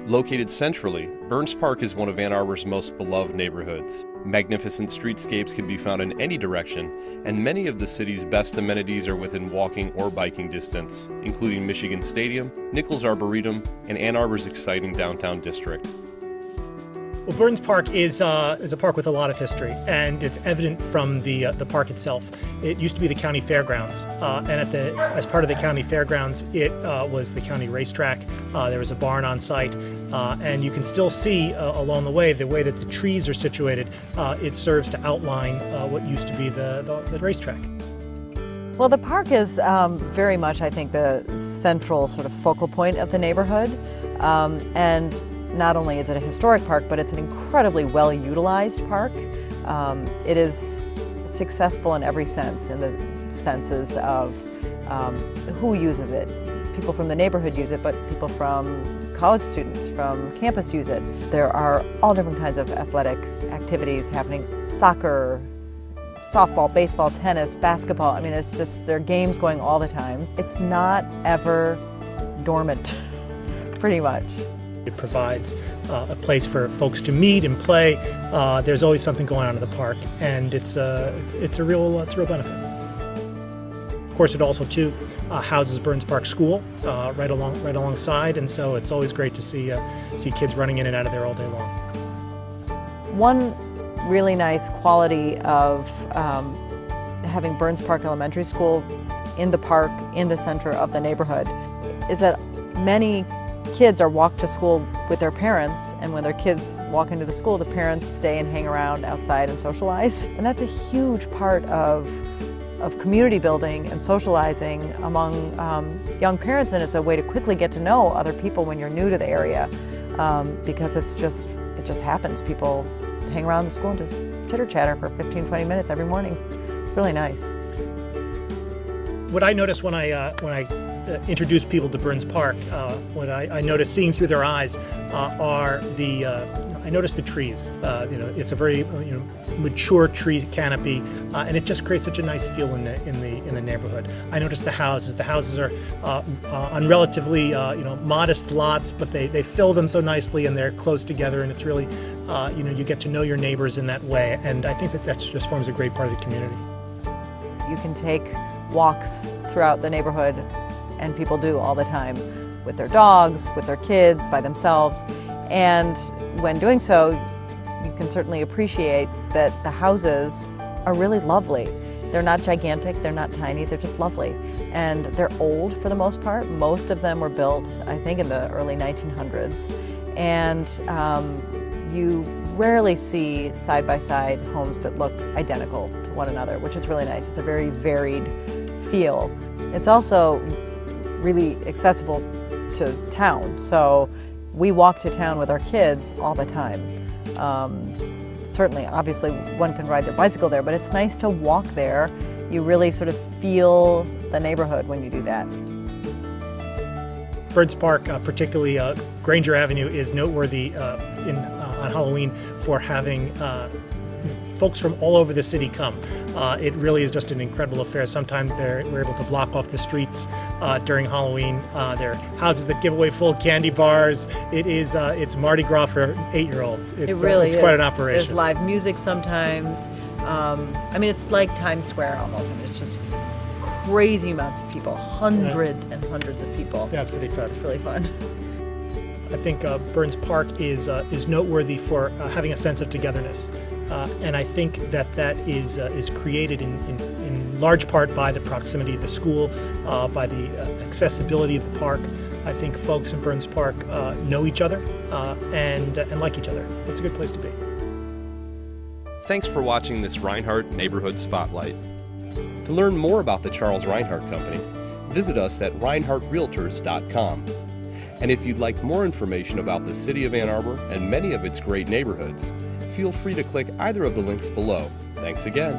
Located centrally, Burns Park is one of Ann Arbor's most beloved neighborhoods. Magnificent streetscapes can be found in any direction, and many of the city's best amenities are within walking or biking distance, including Michigan Stadium, Nichols Arboretum, and Ann Arbor's exciting downtown district. Well, Burns Park is a park with a lot of history, and it's evident from the park itself. It used to be the county fairgrounds, and as part of the county fairgrounds, it was the county racetrack. There was a barn on site, and you can still see along the way that the trees are situated. It serves to outline what used to be the racetrack. Well, the park is very much, I think, the central sort of focal point of the neighborhood, and not only is it a historic park, but it's an incredibly well-utilized park. It is successful in every sense, in the senses of who uses it. People from the neighborhood use it, but people from college students, from campus use it. There are all different kinds of athletic activities happening: soccer, softball, baseball, tennis, basketball. I mean, it's just, there are games going all the time. It's not ever dormant, pretty much. It provides a place for folks to meet and play. There's always something going on in the park, and it's a real benefit. Of course, it also too houses Burns Park School right alongside, and so it's always great to see kids running in and out of there all day long. One really nice quality of having Burns Park Elementary School in the park, in the center of the neighborhood, is that many kids are walked to school with their parents, and when their kids walk into the school, the parents stay and hang around outside and socialize. And that's a huge part of community building and socializing among young parents, and it's a way to quickly get to know other people when you're new to the area, because it just happens. People hang around the school and just chitter-chatter for 15-20 minutes every morning. It's really nice. What I notice when I introduce people to Burns Park, what I notice seeing through their eyes are I notice the trees. It's a very mature tree canopy, and it just creates such a nice feel in the neighborhood. I notice the houses. The houses are on relatively modest lots, but they fill them so nicely, and they're close together, and it's really you get to know your neighbors in that way, and I think that just forms a great part of the community. You can take walks throughout the neighborhood, and people do all the time, with their dogs, with their kids, by themselves. And when doing so, you can certainly appreciate that the houses are really lovely. They're not gigantic, they're not tiny, they're just lovely. And they're old for the most part. Most of them were built, I think, in the early 1900s. And you rarely see side-by-side homes that look identical to one another, which is really nice. It's a very varied feel. It's also really accessible to town. So we walk to town with our kids all the time. Certainly, obviously, one can ride their bicycle there, but it's nice to walk there. You really sort of feel the neighborhood when you do that. Burns Park, particularly Granger Avenue, is noteworthy on Halloween for having folks from all over the city come. It really is just an incredible affair. Sometimes we're able to block off the streets during Halloween. There are houses that give away full candy bars. It's Mardi Gras for 8-year-olds. It really is. It's quite an operation. There's live music sometimes. I mean, it's like Times Square almost. I mean, it's just crazy amounts of people, hundreds and hundreds of people. Yeah, it's pretty exciting. It's really fun. I think Burns Park is noteworthy for having a sense of togetherness. And I think that is created in large part by the proximity of the school, by the accessibility of the park. I think folks in Burns Park know each other and like each other. It's a good place to be. Thanks for watching this Reinhardt Neighborhood Spotlight. To learn more about the Charles Reinhardt Company, visit us at reinhardtrealtors.com. And if you'd like more information about the City of Ann Arbor and many of its great neighborhoods, feel free to click either of the links below. Thanks again.